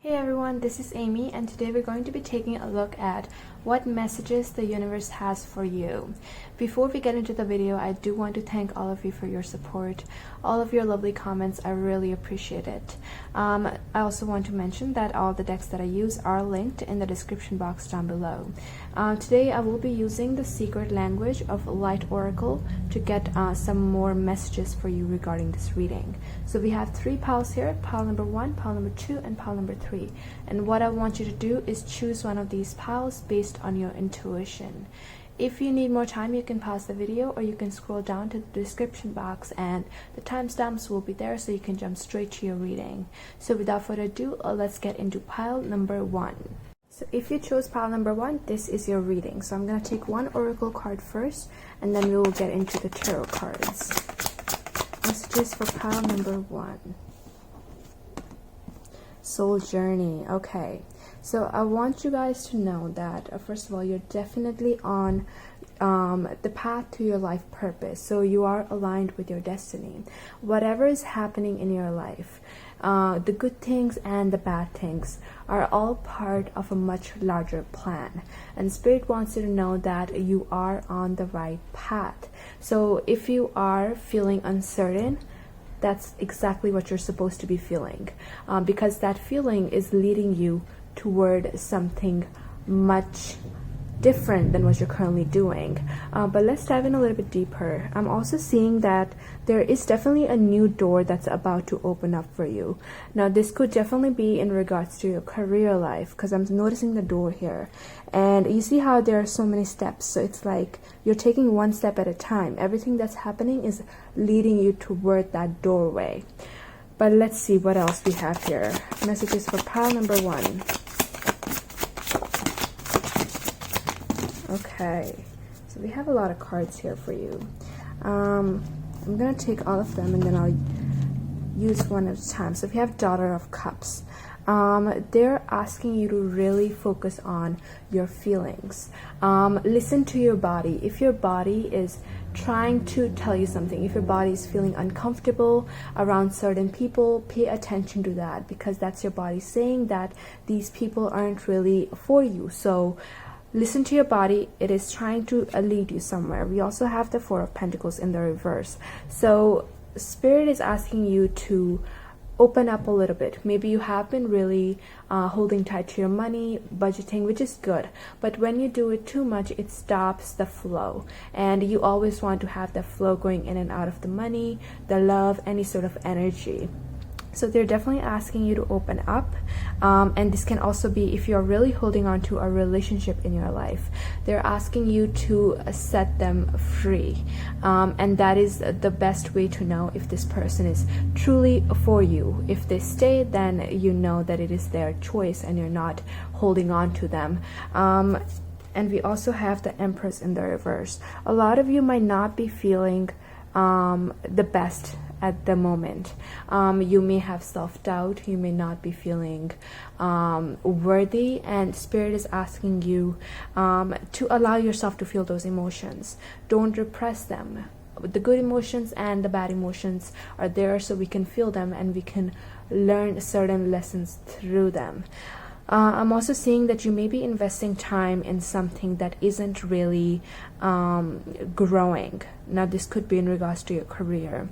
Hey everyone, this is Amy, and today we're going to be taking a look at what messages the universe has for you. Before we get into the video, I do want to thank all of you for your support, all of your lovely comments. I really appreciate it. I also want to mention that all the decks that I use are linked in the description box down below. Today I will be using the secret language of Light Oracle to get some more messages for you regarding this reading. So we have 3 piles here, pile number 1, pile number 2, and pile number 3. And what I want you to do is choose one of these piles based on your intuition. If you need more time, you can pause the video or you can scroll down to the description box and the timestamps will be there so you can jump straight to your reading. So without further ado, let's get into pile number 1. So if you chose pile number 1, this is your reading. So I'm going to take one oracle card first and then we will get into the tarot cards. Messages for pile number 1. Soul journey. Okay, so I want you guys to know that first of all, you're definitely on the path to your life purpose. So you are aligned with your destiny. Whatever is happening in your life, the good things and the bad things are all part of a much larger plan, and Spirit wants you to know that you are on the right path. So if you are feeling uncertain, that's exactly what you're supposed to be feeling, because that feeling is leading you toward something much different than what you're currently doing. But let's dive in a little bit deeper. I'm also seeing that there is definitely a new door that's about to open up for you. Now this could definitely be in regards to your career life, because I'm noticing the door here, and you see how there are so many steps. So it's like you're taking one step at a time. Everything that's happening is leading you toward that doorway. But let's see what else we have here. Messages for pile number 1. Okay, so we have a lot of cards here for you. I'm gonna take all of them and then I'll use one at a time. So if you have Daughter of Cups, they're asking you to really focus on your feelings. Listen to your body. If your body is trying to tell you something, if your body is feeling uncomfortable around certain people, pay attention to that, because that's your body saying that these people aren't really for you. So listen to your body. It is trying to lead you somewhere. We also have the 4 of Pentacles in the reverse. So Spirit is asking you to open up a little bit. Maybe you have been really holding tight to your money, budgeting, which is good. But when you do it too much, it stops the flow. And you always want to have the flow going in and out of the money, the love, any sort of energy. So they're definitely asking you to open up, and this can also be if you're really holding on to a relationship in your life. They're asking you to set them free, and that is the best way to know if this person is truly for you. If they stay, then you know that it is their choice and you're not holding on to them. And we also have the Empress in the reverse. A lot of you might not be feeling the best at the moment. You may have self-doubt, you may not be feeling worthy, and Spirit is asking you to allow yourself to feel those emotions. Don't repress them. The good emotions and the bad emotions are there so we can feel them and we can learn certain lessons through them. I'm also seeing that you may be investing time in something that isn't really growing. Now this could be in regards to your career.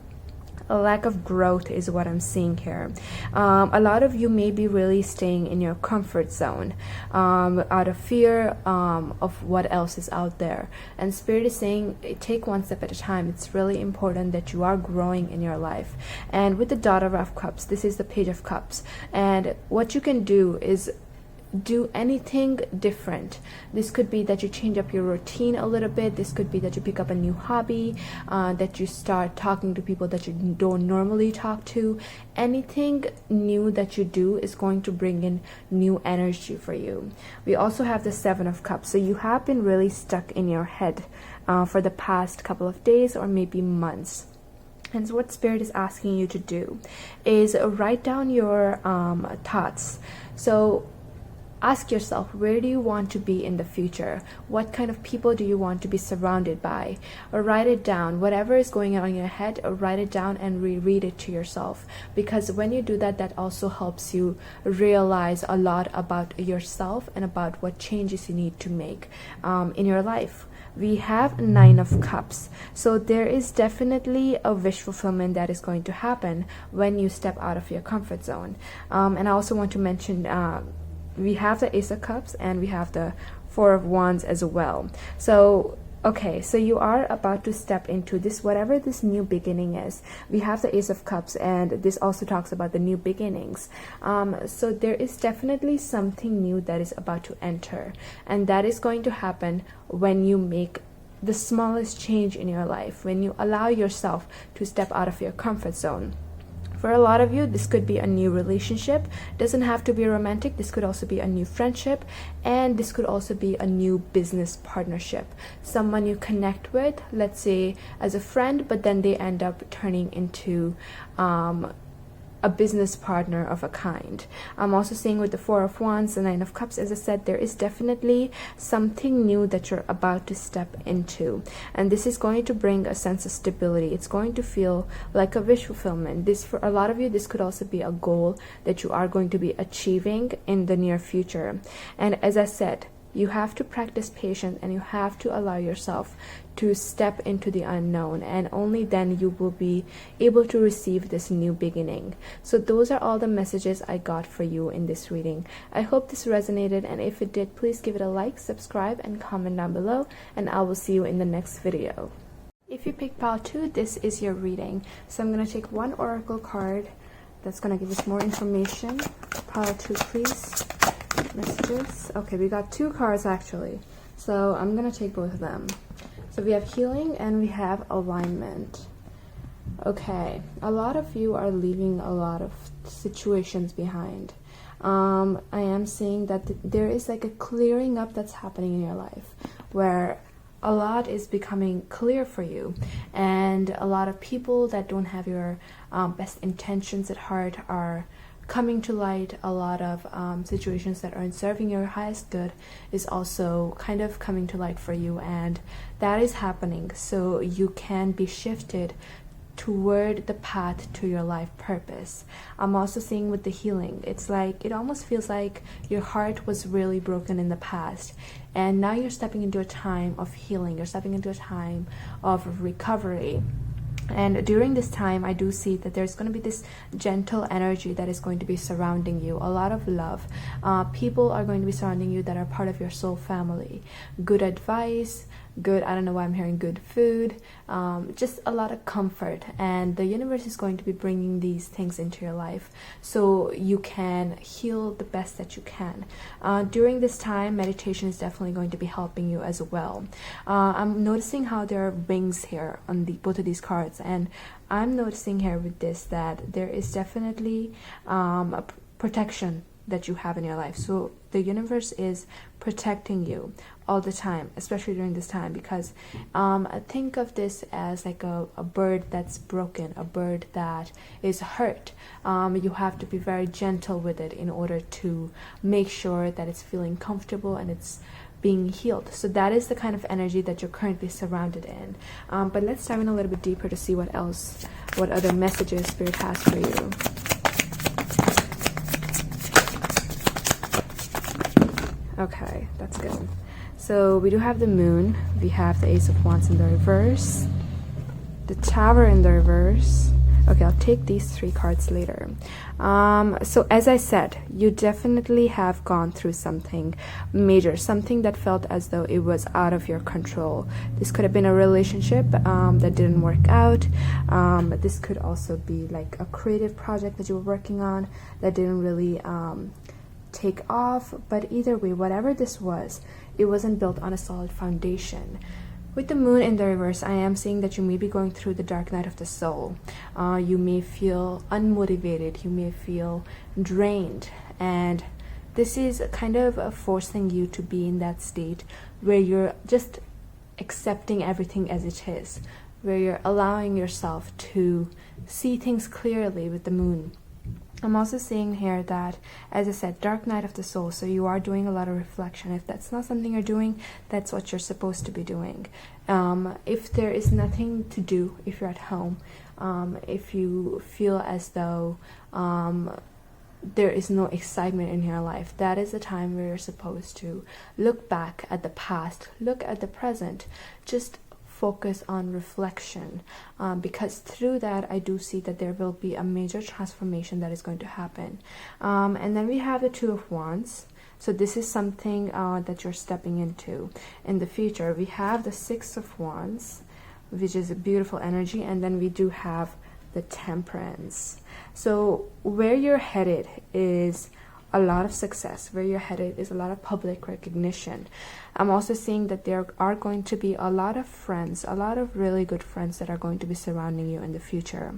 A lack of growth is what I'm seeing here. A lot of you may be really staying in your comfort zone out of fear of what else is out there. And Spirit is saying take one step at a time. It's really important that you are growing in your life. And with the Daughter of Cups, this is the Page of Cups. And what you can do is do anything different. This could be that you change up your routine a little bit. This could be that you pick up a new hobby, that you start talking to people that you don't normally talk to. Anything new that you do is going to bring in new energy for you. We also have the 7 of Cups. So you have been really stuck in your head for the past couple of days or maybe months. And so what Spirit is asking you to do is write down your thoughts. So ask yourself, where do you want to be in the future? What kind of people do you want to be surrounded by? Or write it down. Whatever is going on in your head, or write it down and reread it to yourself. Because when you do that, that also helps you realize a lot about yourself and about what changes you need to make in your life. We have 9 of Cups, so there is definitely a wish fulfillment that is going to happen when you step out of your comfort zone. And I also want to mention we have the Ace of Cups and we have the 4 of Wands as well. So okay, so you are about to step into this, whatever this new beginning is. We have the Ace of Cups, and this also talks about the new beginnings. So there is definitely something new that is about to enter, and that is going to happen when you make the smallest change in your life, when you allow yourself to step out of your comfort zone. For a lot of you, this could be a new relationship. Doesn't have to be romantic. This could also be a new friendship, and this could also be a new business partnership. Someone you connect with, let's say as a friend, but then they end up turning into a business partner of a kind. I'm also seeing with the 4 of Wands, the 9 of Cups, as I said, there is definitely something new that you're about to step into, and this is going to bring a sense of stability. It's going to feel like a wish fulfillment. This, for a lot of you, this could also be a goal that you are going to be achieving in the near future. And as I said, you have to practice patience, and you have to allow yourself to step into the unknown, and only then you will be able to receive this new beginning. So those are all the messages I got for you in this reading. I hope this resonated, and if it did, please give it a like, subscribe, and comment down below, and I will see you in the next video. If you picked pile 2, this is your reading. So I'm going to take one oracle card that's going to give us more information. Pile 2, please. Messages. Okay, we got 2 cards actually, so I'm gonna take both of them. So we have healing and we have alignment. Okay, a lot of you are leaving a lot of situations behind. I am seeing that there is like a clearing up that's happening in your life, where a lot is becoming clear for you, and a lot of people that don't have your best intentions at heart are coming to light. A lot of situations that aren't serving your highest good is also kind of coming to light for you, and that is happening so you can be shifted toward the path to your life purpose. I'm also seeing with the healing, it's like, it almost feels like your heart was really broken in the past, and now you're stepping into a time of healing. You're stepping into a time of recovery. And during this time, I do see that there's going to be this gentle energy that is going to be surrounding you. A lot of love. People are going to be surrounding you that are part of your soul family. Good advice, good, I don't know why I'm hearing good food, just a lot of comfort. And the universe is going to be bringing these things into your life so you can heal the best that you can. During this time, meditation is definitely going to be helping you as well. I'm noticing how there are wings here on both of these cards, and I'm noticing here with this that there is definitely a protection that you have in your life. So the universe is protecting you all the time, especially during this time, because think of this as like a bird that's broken, a bird that is hurt. You have to be very gentle with it in order to make sure that it's feeling comfortable and it's being healed. So that is the kind of energy that you're currently surrounded in. But let's dive in a little bit deeper to see what other messages Spirit has for you. Okay, that's good. So we do have the Moon, we have the Ace of Wands in the reverse, the Tower in the reverse. Okay, I'll take these 3 cards later. So as I said, you definitely have gone through something major, something that felt as though it was out of your control. This could have been a relationship that didn't work out. This could also be like a creative project that you were working on that didn't really take off. But either way, whatever this was, it wasn't built on a solid foundation. With the Moon in the reverse, I am seeing that you may be going through the dark night of the soul. You may feel unmotivated, you may feel drained, and this is kind of forcing you to be in that state where you're just accepting everything as it is, where you're allowing yourself to see things clearly with the Moon. I'm also seeing here that, as I said, dark night of the soul, so you are doing a lot of reflection. If that's not something you're doing, that's what you're supposed to be doing. If there is nothing to do, if you're at home, if you feel as though there is no excitement in your life, that is the time where you're supposed to look back at the past, look at the present, just focus on reflection, because through that I do see that there will be a major transformation that is going to happen. And then we have the Two of Wands. So this is something that you're stepping into in the future. We have the Six of Wands, which is a beautiful energy, and then we do have the Temperance. So where you're headed is a lot of success. Where you're headed is a lot of public recognition. I'm also seeing that there are going to be a lot of friends, a lot of really good friends that are going to be surrounding you in the future.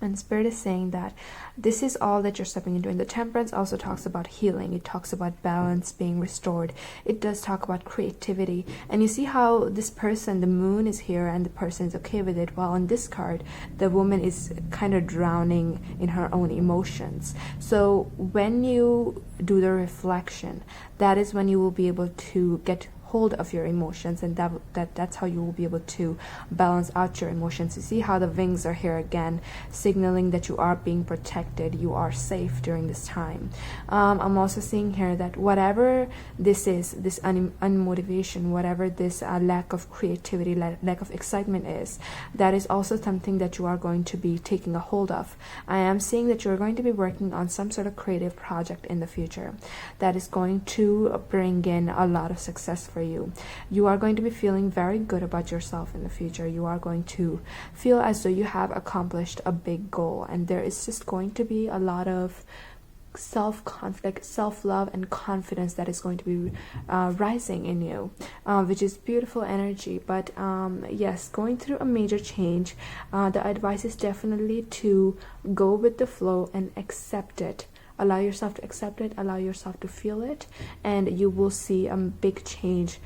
And Spirit is saying that this is all that you're stepping into. And the Temperance also talks about healing. It talks about balance being restored. It does talk about creativity. And you see how this person, the moon is here and the person is okay with it. While on this card, the woman is kind of drowning in her own emotions. So when you do the reflection, that is when you will be able to get hold of your emotions, and that's how you will be able to balance out your emotions. You see how the wings are here again, signaling that you are being protected, you are safe during this time. I'm also seeing here that whatever this is, this unmotivation, whatever this lack of creativity, lack of excitement is, that is also something that you are going to be taking a hold of. I am seeing that you're going to be working on some sort of creative project in the future that is going to bring in a lot of success for you. You are going to be feeling very good about yourself in the future. You are going to feel as though you have accomplished a big goal, and there is just going to be a lot of self-conflict, self-love, and confidence that is going to be rising in you, which is beautiful energy. But yes, going through a major change, the advice is definitely to go with the flow and accept it. Allow yourself to accept it, allow yourself to feel it, and you will see a big change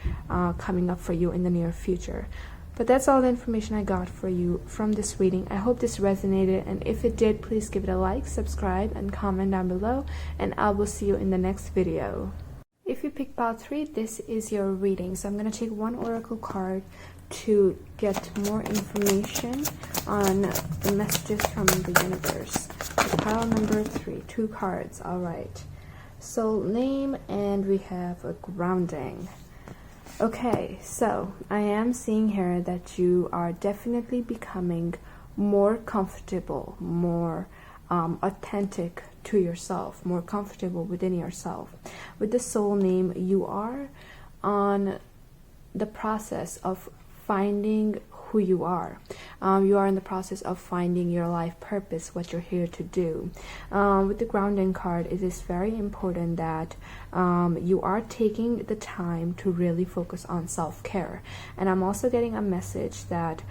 coming up for you in the near future. But that's all the information I got for you from this reading. I hope this resonated, and if it did, please give it a like, subscribe, and comment down below, and I will see you in the next video. If you picked pile 3, this is your reading. So I'm going to take one oracle card to get more information on the messages from the universe. Pile number 3, 2 cards. All right. Soul name, and we have a grounding. Okay, so I am seeing here that you are definitely becoming more comfortable, more authentic to yourself, more comfortable within yourself. With the soul name, you are on the process of finding who you are. You are in the process of finding your life purpose, what you're here to do. With the grounding card, it is very important that you are taking the time to really focus on self-care. And I'm also getting a message that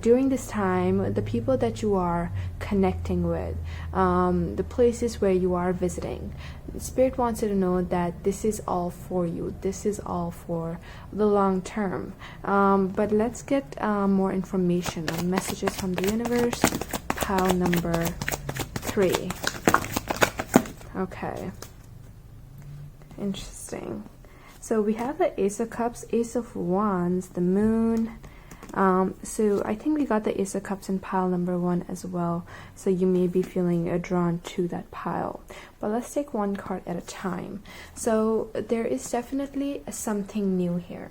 during this time, the people that you are connecting with, the places where you are visiting, Spirit wants you to know that this is all for you. This is all for the long term. But let's get more information on messages from the universe. Pile number 3. Okay. Interesting. So we have the Ace of Cups, Ace of Wands, the Moon. So I think we got the Ace of Cups in pile number 1 as well. So you may be feeling drawn to that pile. But let's take one card at a time. So there is definitely something new here.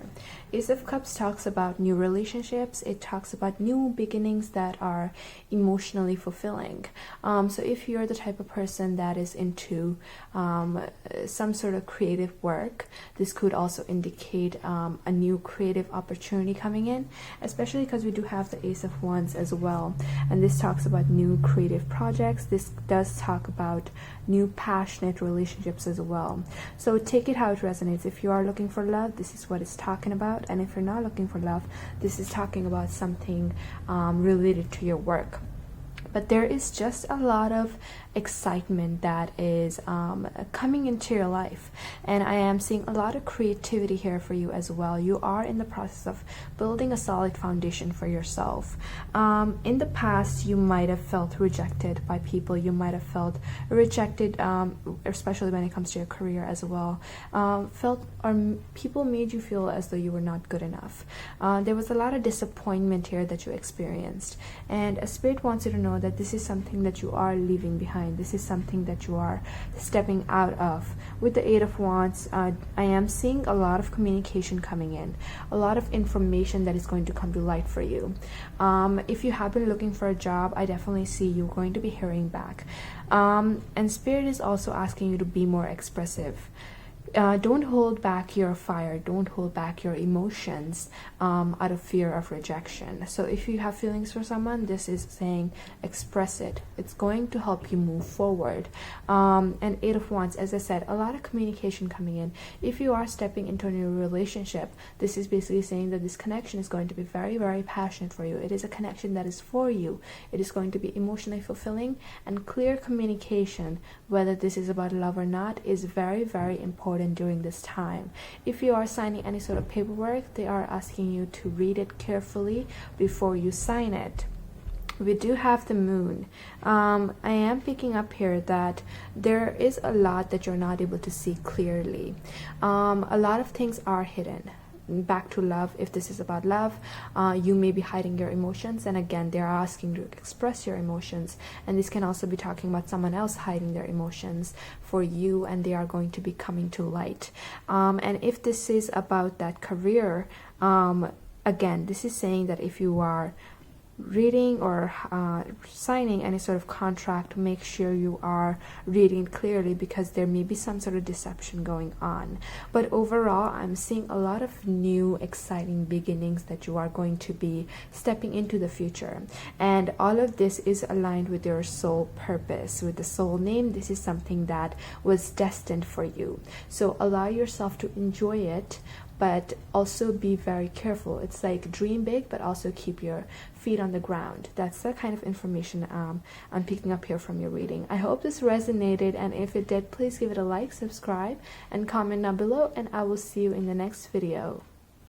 Ace of Cups talks about new relationships. It talks about new beginnings that are emotionally fulfilling. So if you're the type of person that is into some sort of creative work, this could also indicate a new creative opportunity coming in, especially because we do have the Ace of Wands as well. And this talks about new creative projects. This does talk about new passionate relationships as well. So take it how it resonates. If you are looking for love, this is what it's talking about. And if you're not looking for love, this is talking about something related to your work. but there is just a lot of excitement that is coming into your life, and I am seeing a lot of creativity here for you as well. You are in the process of building a solid foundation for yourself. In the past, you might have felt rejected by people. You might have felt rejected, especially when it comes to your career as well. People made you feel as though you were not good enough. There was a lot of disappointment here that you experienced, and a spirit wants you to know that this is something that you are leaving behind. This is something that you are stepping out of. With the Eight of Wands, I am seeing a lot of communication coming in, a lot of information that is going to come to light for you. If you have been looking for a job, I definitely see you going to be hearing back. And Spirit is also asking you to be more expressive. Don't hold back your fire. Don't hold back your emotions out of fear of rejection. So if you have feelings for someone, this is saying express it. It's going to help you move forward. And Eight of Wands, as I said, a lot of communication coming in. If you are stepping into a new relationship, this is basically saying that this connection is going to be very, very passionate for you. It is a connection that is for you. It is going to be emotionally fulfilling, and clear communication, whether this is about love or not, is very, very important during this time. If you are signing any sort of paperwork, they are asking you to read it carefully before you sign it. We do have the Moon. I am picking up here that there is a lot that you're not able to see clearly. A lot of things are hidden. Back to love, if this is about love, you may be hiding your emotions, and again, they're asking you to express your emotions, and this can also be talking about someone else hiding their emotions for you, and they are going to be coming to light. And if this is about that career, again, this is saying that if you are reading or signing any sort of contract, make sure you are reading it clearly, because there may be some sort of deception going on. But overall, I'm seeing a lot of new exciting beginnings that you are going to be stepping into the future, and all of this is aligned with your soul purpose. With the soul name, this is something that was destined for you, so allow yourself to enjoy it, but also be very careful. It's like dream big, but also keep your feet on the ground. That's the kind of information I'm picking up here from your reading. I hope this resonated, and if it did, please give it a like, subscribe, and comment down below, and I will see you in the next video.